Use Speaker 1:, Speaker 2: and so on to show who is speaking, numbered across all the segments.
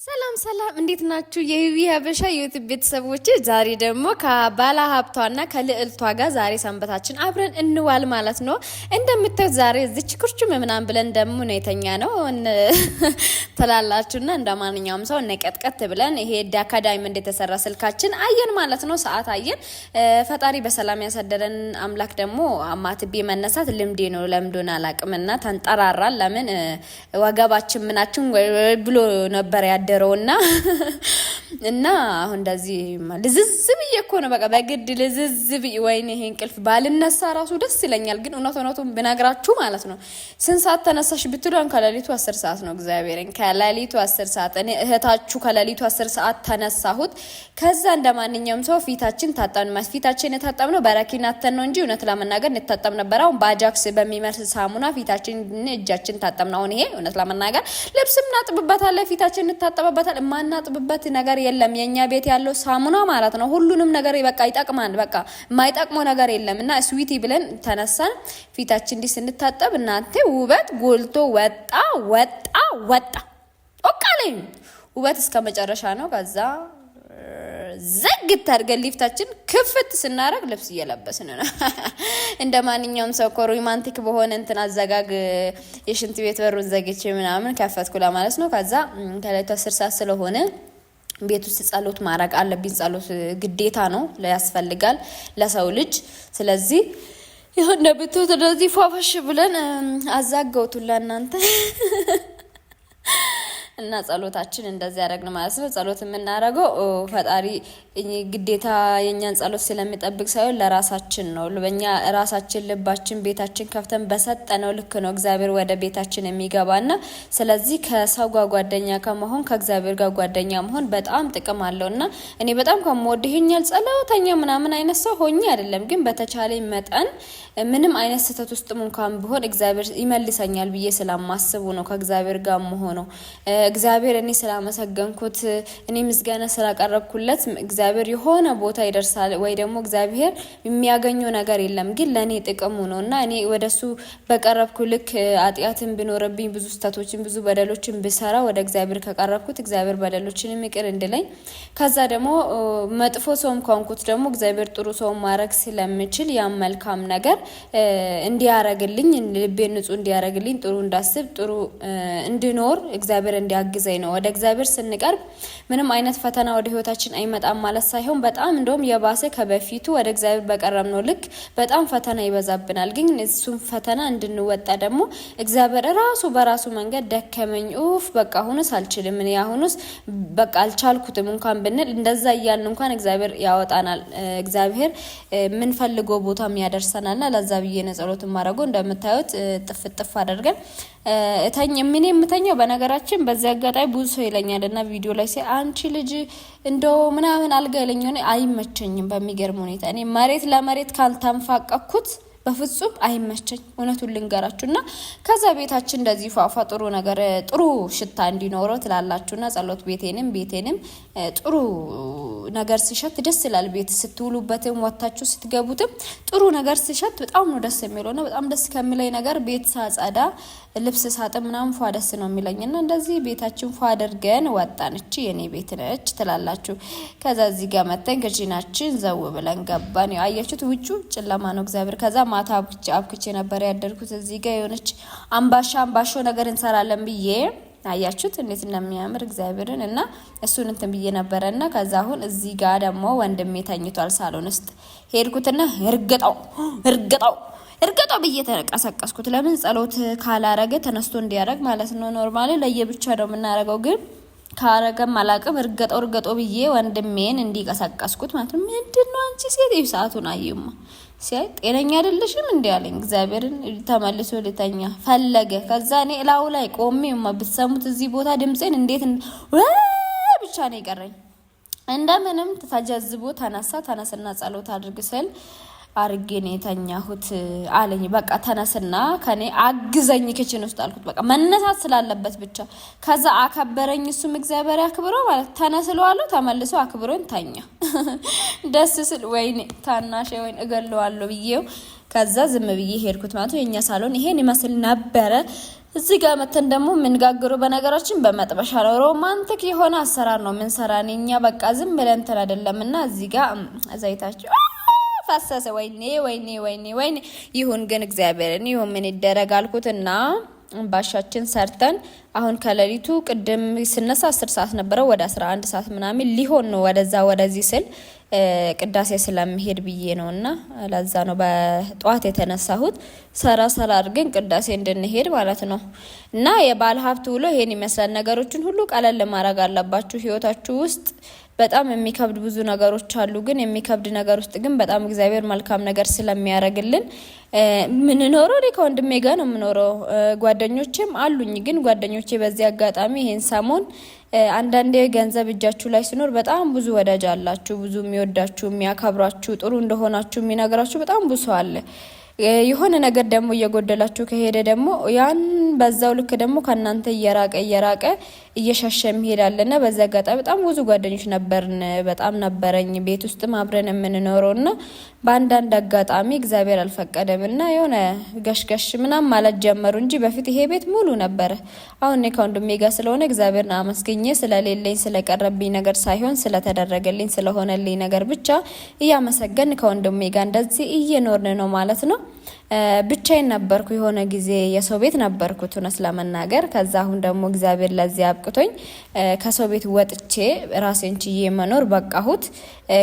Speaker 1: ሰላም ሰላም እንዴት ናችሁ? የዩቢ ሀበሻ ዩቲዩብ ቤተሰቦች ዛሬ ደግሞ ከባላ ሀብቷና ከልዕልቷ ጋር ዛሬ ሰንበታችን አብረን እንዋል ማለት ነው። እንደምታዩት ዛሬ እዚች ኩርቹም ምናምን ብለን ደግሞ ነው የተኛ ነው ተላላችሁና እንደማንኛውም ሰው ነቀጥቀጥ ብለን ይሄ ዳካ ዳይመንድ የተሰራ ስልካችን አየን ማለት ነው። ሰዓት አየን። ፈጣሪ በሰላም ያሳደረን አምላክ ደግሞ አማትቤ መነሳት ልምዴ ነው። ለምዶና አላቅምና ተንጠራራል። ለምን ወገባችን ምናችን ብሎ ነበር ያደረውና እና አሁን እንደዚህ ልዝዝብ እኮ ነው በቃ በግድ ልዝዝብ ወይኔ ይሄ እንቅልፍ ባልነሳ ራሱ ደስ ይለኛል። ግን እውነቱን ብነግራችሁ ማለት ነው ስንት ሰዓት ተነሳሽ ብትሉን ከሌሊቱ 10 ሰዓት ነው። እግዚአብሔርን ከሌሊቱ 10 ሰዓት እኔ እህታችሁ ከሌሊቱ 10 ሰዓት ተነሳሁት። ከዛ እንደማንኛውም ሰው ፊታችን ታጠብን። ፊታችን የታጠብነው በረኪናተን ነው እንጂ እውነት ለመናገር እንታጠብ ነበር። አሁን ባጃክስ በሚመርስ ሳሙና ፊታችን እጃችን ታጠብና አሁን ይሄ እውነት ለመናገር ልብስም እናጥብበታለን ፊታችን እንታጠብበታል። ማናጥብበት ነገር የለም። የኛ ቤት ያለው ሳሙና ማለት ነው ሁሉንም ነገር በቃ ይጠቅማል። በቃ የማይጠቅመው ነገር የለም። እና ስዊቲ ብለን ተነሳን ፊታችን እንዲህ ስንታጠብ እናንተ ውበት ጎልቶ ወጣ ኦቃለኝ ውበት እስከ መጨረሻ ነው። ከዛ ዘግት አድርገን ሊፍታችን ክፍት ስናረግ ልብስ እየለበስን ነው። እንደማንኛውም ሰው ሮማንቲክ በሆነ እንትን አዘጋግ የሽንት ቤት በሩን ዘግቼ ምናምን ከፈትኩ ለማለት ነው። ከዛ ከሌሊቱ 10 ሰዓት ስለሆነ ቤት ውስጥ ጸሎት ማድረግ አለብኝ። ጸሎት ግዴታ ነው ያስፈልጋል ለሰው ልጅ። ስለዚህ ይሁን ነብቶ ስለዚህ ፏፈሽ ብለን አዛጋውቱላ እናንተ እና ጸሎታችን እንደዚህ ያደረግን ማለት ነው። ጸሎት የምናደርገው ፈጣሪ ግዴታ የኛን ጸሎት ስለሚጠብቅ ሳይሆን ለራሳችን ነው። ለኛ ራሳችን ልባችን ቤታችን ከፍተን በሰጠነው ልክ ነው እግዚአብሔር ወደ ቤታችን የሚገባና ስለዚህ ከሰው ጋር ጓደኛ ከመሆን ከእግዚአብሔር ጋር ጓደኛ መሆን በጣም ጥቅም አለውና እኔ በጣም ከመወደኛል ጸሎተኛ ምናምን አይነት ሰው ሆኜ አይደለም፣ ግን በተቻለኝ መጠን ምንም አይነት ስህተት ውስጥ እንኳን ቢሆን እግዚአብሔር ይመልሰኛል ብዬ ስለማስቡ ነው ከእግዚአብሔር ጋር መሆነው። እግዚአብሔር እኔ ስላመሰገንኩት እኔ ምስጋና ስላቀረብኩለት እግዚአብሔር የሆነ ቦታ ይደርሳል ወይ ደግሞ እግዚአብሔር የሚያገኘው ነገር የለም፣ ግን ለኔ ጥቅሙ ነውና እኔ ወደሱ በቀረብኩ ልክ አጥያትን ቢኖርብኝ ብዙ ስህተቶችን ብዙ በደሎችን ብሰራ ወደ እግዚአብሔር ከቀረብኩት እግዚአብሔር በደሎችን ይቅር እንድለኝ ከዛ ደግሞ መጥፎ ሰውም ከሆንኩት ደግሞ እግዚአብሔር ጥሩ ሰው ማድረግ ስለምችል ያ መልካም ነገር እንዲያረግልኝ ልቤን ንጹህ እንዲያረግልኝ ጥሩ እንዳስብ ጥሩ እንድኖር እግዚአብሔር እንዲያግዘኝ ነው። ወደ እግዚአብሔር ስንቀርብ ምንም አይነት ፈተና ወደ ህይወታችን አይመጣም ማለት ሳይሆን በጣም እንደውም የባሰ ከበፊቱ ወደ እግዚአብሔር በቀረብነው ልክ በጣም ፈተና ይበዛብናል። ግን እሱን ፈተና እንድንወጣ ደግሞ እግዚአብሔር ራሱ በራሱ መንገድ ደከመኝ በቃ አሁንስ አልችልም እኔ አሁንስ በቃ አልቻልኩትም እንኳን ብንል እንደዛ እያልን እንኳን እግዚአብሔር ያወጣናል። እግዚአብሔር ምን ፈልጎ ቦታም ያደርሰናልና ለዛ ብዬ ነው ጸሎት ማድረገው። እንደምታዩት ጥፍጥፍ አድርገን ምን የምተኛው በነገራችን በዚህ አጋጣሚ ብዙ ሰው ይለኛልና ቪዲዮ ላይ አንቺ ልጅ እንደው ምናምን አልገለኝ ሆነ አይመቸኝም። በሚገርም ሁኔታ እኔ መሬት ለመሬት ካልተንፋቀኩት በፍጹም አይመቸኝ እውነቱን ልንገራችሁና ከዛ ቤታችን እንደዚህ ፏፏ ጥሩ ነገር ጥሩ ሽታ እንዲኖረው ትላላችሁና ጸሎት ቤቴንም ጥሩ ነገር ሲሸት ደስ ይላል። ቤት ስትውሉበትም ወጣችሁ ስትገቡትም ጥሩ ነገር ሲሸት በጣም ነው ደስ የሚለውና በጣም ደስ ከሚለኝ ነገር ቤት ሳጸዳ ልብስ ሳጥን ምናምን ፏ ደስ ነው የሚለኝና እንደዚህ ቤታችን ፏ አድርገን ወጣን። እቺ የኔ ቤት ነች ትላላችሁ። ከዛ እዚህ ጋር መተን ክቺናችን ዘው ብለን ገባን። ያያችሁት ውጪ ጨለማ ነው እግዚአብሔር። ከዛ ማታ አብክቼ ነበር ያደርኩት። እዚህ ጋር የሆነች አምባሾ ነገር እንሰራለን ብዬ አያችሁት እንዴት እንደሚያምር እግዚአብሔርን እና እሱን እንትን ብዬ ነበርና ከዛ አሁን እዚህ ጋር ደግሞ ወንድሜ ተኝቷል ሳሎን ውስጥ ሄድኩትና እርግጠው ብዬ ተቀሰቀስኩት። ለምን ጸሎት ካላረገ ተነስቶ እንዲያረግ ማለት ነው። ኖርማሊ ለየብቻ ነው የምናረገው፣ ግን ካረገም አላቅም እርግጠው ብዬ ወንድሜን እንዲቀሰቀስኩት ማለት ነው። ምንድነው አንቺ ሴት ሰዓቱን አየማ ሲያይ ጤነኛ አይደለሽም እንዴ አለኝ። እግዚአብሔርን ተመልሶ ልተኛ ፈለገ። ከዛ እኔ ላው ላይ ቆሜማ ብትሰሙት እዚህ ቦታ ድምጼን እንዴት ብቻ ነው ይቀረኝ። እንደምንም ተጀዝቦ ተነስና ጸሎት አድርግ ስል አርጌኔ ተኛሁት አለኝ። በቃ ተነስና ከኔ አግዘኝ ክችን ውስጥ አልኩት። በቃ መነሳት ስላለበት ብቻ ከዛ አከበረኝ። እሱም እግዚአብሔር ያክብረው ማለት ተነስለዋለሁ። ተመልሶ አክብሮን ተኛ። ደስ ስል ወይኔ ታናሽ ወይን እገለዋለሁ ብዬው ከዛ ዝም ብዬ ሄድኩት ማለት ነው። የኛ ሳሎን ይሄን ይመስል ነበረ። እዚህ ጋር መተን ደግሞ የምንጋግረው በነገራችን በመጥበሻ ነው። ሮማንቲክ የሆነ አሰራር ነው ምን ሰራን እኛ በቃ ዝም ብለን እንትን አይደለምና እዚህ ጋር ዘይታችሁ ፈሰሰ። ወይኔ ወይኔ ወይኔ ወይኔ። ይሁን ግን እግዚአብሔርን ይሁን ምን ይደረግ አልኩትና ባሻችን ሰርተን አሁን ከሌሊቱ ቅድም ስነሳ 10 ሰዓት ነበረ ወደ 11 ሰዓት ምናምን ሊሆን ነው ወደዛ ወደዚህ ስል ቅዳሴ ስለምሄድ ብዬ ነውና ለዛ ነው በጧት የተነሳሁት። ሰራ አድርገን ቅዳሴ እንድንሄድ ማለት ነው። እና የባለ ሀብት ውሎ ይሄን ይመስላል። ነገሮችን ሁሉ ቀለል ለማድረግ አለባችሁ ህይወታችሁ ውስጥ በጣም የሚከብድ ብዙ ነገሮች አሉ። ግን የሚከብድ ነገር ውስጥ ግን በጣም እግዚአብሔር መልካም ነገር ስለሚያደርግልን ምን ኖሮ ከወንድሜ ጋር ነው የምኖረው። ጓደኞቼም አሉኝ። ግን ጓደኞቼ በዚህ አጋጣሚ ይሄን ሰሞን አንዳንዴ ገንዘብ እጃችሁ ላይ ሲኖር በጣም ብዙ ወዳጅ አላችሁ። ብዙ የሚወዳችሁ የሚያከብራችሁ፣ ጥሩ እንደሆናችሁ የሚነግራችሁ በጣም ብዙ አለ። የሆነ ነገር ደግሞ እየጎደላችሁ ከሄደ ደግሞ ያን በዛው ልክ ደግሞ ከናንተ እየራቀ እየሸሸ ይሄዳልና በዛ አጋጣሚ በጣም ብዙ ጓደኞች በጣም ነበረኝ ቤት ውስጥ አብረን የምንኖረውና በአንዳንድ አጋጣሚ እግዚአብሔር አልፈቀደምና የሆነ ገሽገሽ ምናም ማለት ጀመሩ እንጂ በፊት ይሄ ቤት ሙሉ ነበረ። አሁን ከወንድሜ ጋር ስለሆነ እግዚአብሔርን አመስግኜ ስለሌለኝ ስለቀረብኝ ነገር ሳይሆን ስለተደረገልኝ ስለሆነልኝ ነገር ብቻ እያመሰገን ከወንድሜ ጋር እንደዚህ እየኖርን ነው ማለት ነው። ብቻዬን ነበርኩ የሆነ ጊዜ የሰው ቤት ነበርኩት እውነት ለመናገር። ከዛ አሁን ደግሞ እግዚአብሔር ለዚህ አብቅቶኝ ከሰው ቤት ወጥቼ ራሴን ችዬ መኖር በቃሁት።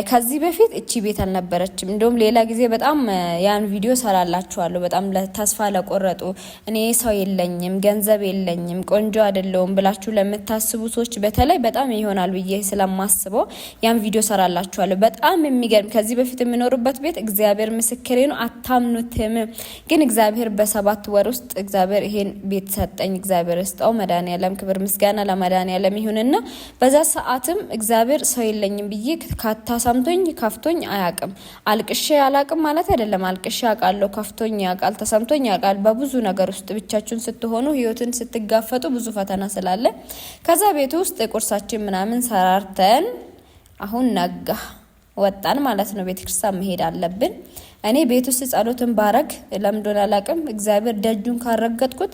Speaker 1: ከዚህ በፊት እቺ ቤት አልነበረችም። እንደውም ሌላ ጊዜ በጣም ያን ቪዲዮ ሰራላችኋለሁ። በጣም ተስፋ ለቆረጡ እኔ ሰው የለኝም ገንዘብ የለኝም ቆንጆ አይደለሁም ብላችሁ ለምታስቡ ሰዎች በተለይ በጣም ይሆናል ብዬ ስለማስበው ያን ቪዲዮ ሰራላችኋለሁ። በጣም የሚገርም ከዚህ በፊት የምኖርበት ቤት እግዚአብሔር ምስክሬ ነው አታምኑትም። ግን እግዚአብሔር በ7 ወር ውስጥ እግዚአብሔር ይሄን ቤት ሰጠኝ። እግዚአብሔር ይስጠው መድኃኒዓለም ክብር ምስጋና ለመድኃኒዓለም ይሁንና በዛ ሰዓትም እግዚአብሔር ሰው የለኝም ብዬ ካታሳምቶኝ ከፍቶኝ አያቅም። አልቅሼ አላቅም ማለት አይደለም። አልቅሼ አውቃለሁ፣ ከፍቶኝ ያውቃል፣ ተሰምቶኝ ያውቃል። በብዙ ነገር ውስጥ ብቻችሁን ስትሆኑ ህይወትን ስትጋፈጡ ብዙ ፈተና ስላለ ከዛ ቤት ውስጥ ቁርሳችን ምናምን ሰራርተን አሁን ነጋ ወጣን ማለት ነው። ቤተክርስቲያን መሄድ አለብን። እኔ ቤት ውስጥ ጸሎትን ባረግ ለምዶን አላቅም። እግዚአብሔር ደጁን ካረገጥኩት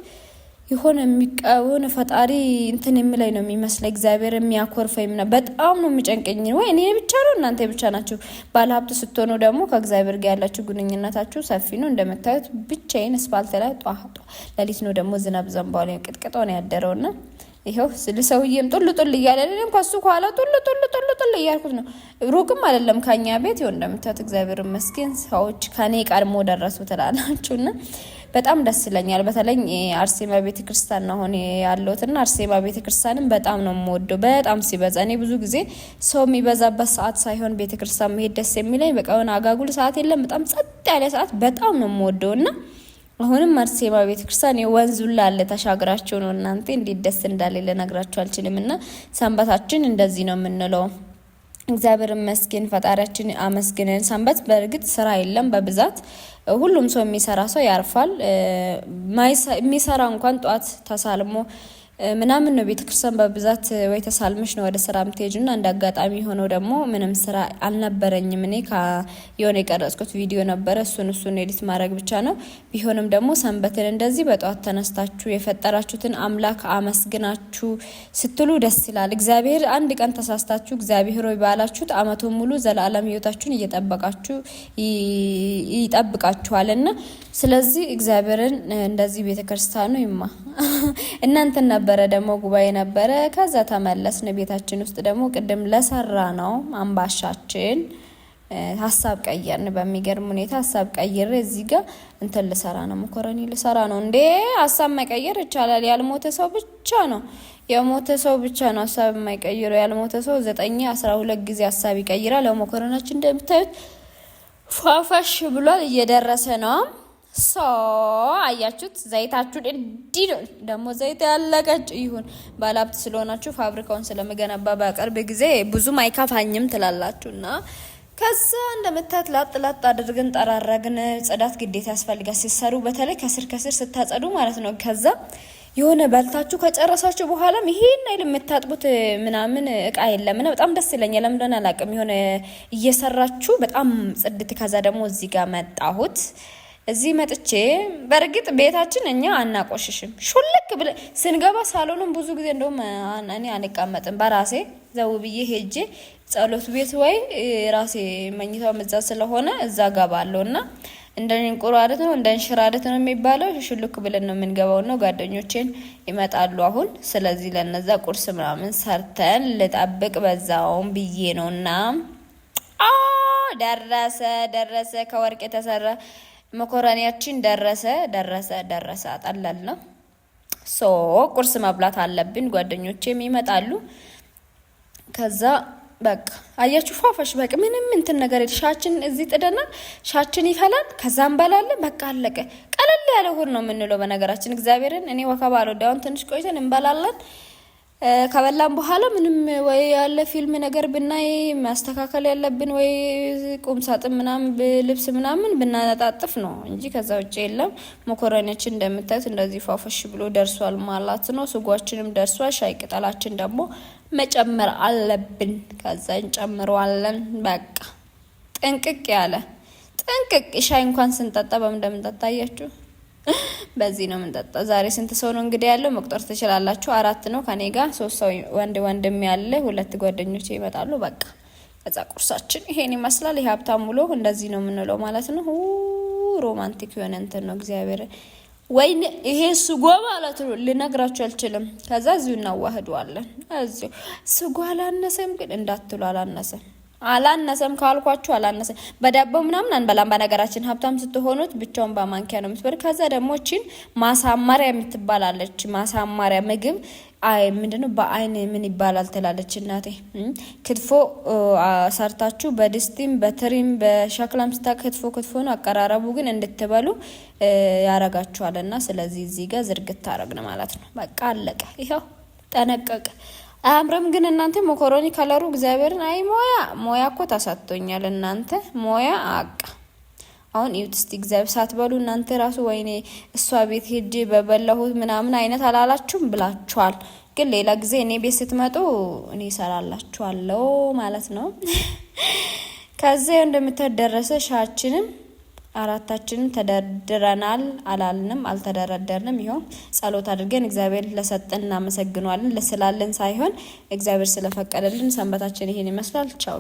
Speaker 1: የሆነ የሚቀውን ፈጣሪ እንትን የሚላይ ነው የሚመስለው። እግዚአብሔር የሚያኮርፈኝ በጣም ነው የሚጨንቀኝ። ወይ እኔ ብቻ ነው እናንተ ብቻ ናችሁ? ባለሀብት ስትሆኑ ደግሞ ከእግዚአብሔር ጋር ያላችሁ ግንኙነታችሁ ሰፊ ነው። እንደምታዩት ብቻዬን አስፋልት ላይ ጧጧ ለሊት ነው ደግሞ ዝናብ ዘንባው ላይ ቅጥቅጦ ነው ያደረውና ይሄው ስለሰውዬም ጡል እያለ አይደለም ከሱ ኋላ ጡል እያልኩት ነው። ሩቅም አይደለም ከኛ ቤት ይሁን እንደምታዩት እግዚአብሔር ይመስገን ሰዎች ከኔ ቀድሞ ደረሱ ትላላችሁና በጣም ደስ ይለኛል። በተለይ አርሴማ ቤተክርስቲያን ነው ሆነ ያለውትና አርሴማ ቤተክርስቲያንን በጣም ነው የምወደው። በጣም ሲበዛ እኔ ብዙ ጊዜ ሰው የሚበዛበት ሰዓት ሳይሆን ቤተክርስቲያን መሄድ ደስ የሚለኝ በቃ የሆነ አጋጉል ሰዓት የለም። በጣም ጸጥ ያለ ሰዓት በጣም ነው የምወደውና አሁንም አርሴማ ቤተክርስቲያን የወንዙን ላለ ተሻግራችሁ ነው እናንተ እንዴት ደስ እንዳለ ለነግራችሁ አልችልምና ሰንበታችን እንደዚህ ነው የምንለው። እግዚአብሔር ይመስገን ፈጣሪያችን አመስግነን ሰንበት በእርግጥ ስራ የለም በብዛት ሁሉም ሰው የሚሰራ ሰው ያርፋል። የሚሰራ እንኳን ጧት ተሳልሞ ምናምን ነው ቤተክርስቲያን በብዛት ወይ ተሳልመሽ ነው ወደ ስራ ምትሄጂና እንደ አጋጣሚ ሆኖ ደግሞ ምንም ስራ አልነበረኝም። እኔ የሆነ የቀረጽኩት ቪዲዮ ነበረ እሱን ኤዲት ማድረግ ብቻ ነው። ቢሆንም ደግሞ ሰንበትን እንደዚህ በጧት ተነስታችሁ የፈጠራችሁትን አምላክ አመስግናችሁ ስትሉ ደስ ይላል። እግዚአብሔር አንድ ቀን ተሳስታችሁ እግዚአብሔር ሆይ ባላችሁት አመቱን ሙሉ ዘላለም ህይወታችሁን እየጠበቃችሁ ይጠብቃችኋልና ስለዚህ እግዚአብሔርን እንደዚህ ቤተክርስቲያኑ ይማ እናንተ ነበረ ደግሞ ጉባኤ ነበረ። ከዛ ተመለስን ቤታችን ውስጥ ደግሞ ቅድም ለሰራ ነው አምባሻችን ሐሳብ ቀየርን። በሚገርም ሁኔታ ሐሳብ ቀይሬ እዚህ ጋር እንትን ልሰራ ነው መኮረኒ ልሰራ ነው። እንዴ ሐሳብ መቀየር ይቻላል። ያልሞተ ሰው ብቻ ነው የሞተ ሰው ብቻ ነው ሐሳብ የማይቀይረው። ያልሞተ ሰው 9-12 ጊዜ ሐሳብ ይቀይራል። ለመኮረናችን እንደምታዩት ፏፋሽ ብሏል እየደረሰ ነው። አያችሁት ዘይታችሁን እንዲህ ነው ደግሞ ዘይት ያለቀጭ ይሁን ባለሀብት ስለሆናችሁ ፋብሪካውን ስለመገነባ በቅርብ ጊዜ ብዙም አይካፋኝም ትላላችሁና ከዛ እንደምታዩት ላጥ አድርገን ጠራረግን። ጽዳት ግዴታ ያስፈልጋል ሲሰሩ በተለይ ከስር ስታጸዱ ማለት ነው። ከዛ የሆነ በልታችሁ ከጨረሳችሁ በኋላም ይሄን አይደል የምታጥቡት ምናምን እቃ የለምና በጣም ደስ ይለኛል። ለምን አላውቅም የሆነ እየሰራችሁ በጣም ጽድት። ከዛ ደግሞ እዚህ ጋር መጣሁት እዚህ መጥቼ በርግጥ ቤታችን እኛ አናቆሽሽም። ሹልክ ብለ ስንገባ ሳሎኑን ብዙ ጊዜ እንደውም እኔ አንቀመጥም በራሴ ዘው ብዬ ሄጄ ጸሎት ቤት ወይ ራሴ መኝታው መዛ ስለሆነ እዛ ገባለሁና እንደንቁራረት ነው እንደንሽራረት ነው የሚባለው። ሹልክ ብለን ነው የምንገባው ነው። ጓደኞቼን ይመጣሉ አሁን። ስለዚህ ለነዛ ቁርስ ምናምን ሰርተን ልጠብቅ በዛውም ብዬ ነውና ደረሰ ከወርቅ የተሰራ መኮረኒያችን ደረሰ አጣላል ነው። ቁርስ መብላት አለብን። ጓደኞቼም ይመጣሉ። ከዛ በቃ አያችሁ ፏፈሽ በቃ ምንም እንትን ነገር ሻችን እዚህ ጥደና ሻችን ይፈላል። ከዛ እንበላለን። በቃ አለቀ። ቀለል ያለ ሁሉ ነው የምንለው። በነገራችን እግዚአብሔርን እኔ ወከባሎ ዳውን ትንሽ ቆይተን እንበላለን። ከበላን በኋላ ምንም ወይ ያለ ፊልም ነገር ብናይ ማስተካከል ያለብን ወይ ቁም ሳጥን ምናምን ልብስ ምናምን ብናነጣጥፍ ነው እንጂ ከዛ ውጭ የለም። መኮረኒያችን እንደምታዩት እንደዚህ ፏፈሽ ብሎ ደርሷል ማለት ነው። ስጓችንም ደርሷል። ሻይ ቅጠላችን ደግሞ መጨመር አለብን። ከዛ እንጨምረዋለን። በቃ ጥንቅቅ ሻይ እንኳን ስንጠጣ በምን እንደምንጠጣ አያችሁ። በዚህ ነው የምንጠጣው። ዛሬ ስንት ሰው ነው እንግዲህ ያለው መቁጠር ትችላላችሁ። 4 ነው ከኔ ጋር 3 ሰው ወንድም ያለ 2 ጓደኞቼ ይመጣሉ። በቃ ከዛ ቁርሳችን ይሄን ይመስላል። ይሄ ሀብታም ሙሉ እንደዚህ ነው የምንለው ማለት ነው። ሮማንቲክ የሆነ እንትን ነው እግዚአብሔር ወይኔ ይሄ ስጎ ማለት ነው ልነግራችሁ አልችልም። ከዛ እዚሁ እናዋህደዋለን። እዚሁ ስጎ አላነሰም ግን እንዳትሉ አላነሰም ካልኳችሁ አላነሰም። በዳቦ ምናምን አንበላም። በነገራችን ሀብታም ስትሆኑት ብቻውን በማንኪያ ነው የምትበሉ። ከዛ ደግሞ እቺን ማሳማሪያ የምትባላለች ማሳማሪያ ምግብ ምንድነው በአይን ምን ይባላል ትላለች እናቴ። ክትፎ ሰርታችሁ በድስቲም በትሪም በሸክላም ክትፎ ነው። አቀራረቡ ግን እንድትበሉ ያረጋችኋልና ስለዚህ እዚህ ጋር ዝርግት ታረግን ማለት ነው። በቃ አለቀ። ይሄው ጠነቀቀ። አምረም ግን እናንተ መኮሮኒ ከለሩ እግዚአብሔርን አይ ሞያ እኮ ታሳጥቶኛል። እናንተ ሞያ አሁን ይውት እስቲ እግዚአብሔር ሳትበሉ እናንተ ራሱ ወይኔ እሷ ቤት ሄጄ በበላሁት ምናምን አይነት አላላችሁም ብላችኋል። ግን ሌላ ጊዜ እኔ ቤት ስትመጡ እኔ ሰራላችኋለሁ ማለት ነው። ከዛ እንደምትደረሰ ሻችንን 4ታችንን ተደርድረናል። አልተደረደርንም። ይሄው ጸሎት አድርገን እግዚአብሔር ለሰጠን እናመሰግናለን። ለስላለን ሳይሆን እግዚአብሔር ስለፈቀደልን ሰንበታችን ይሄን ይመስላል። ቻው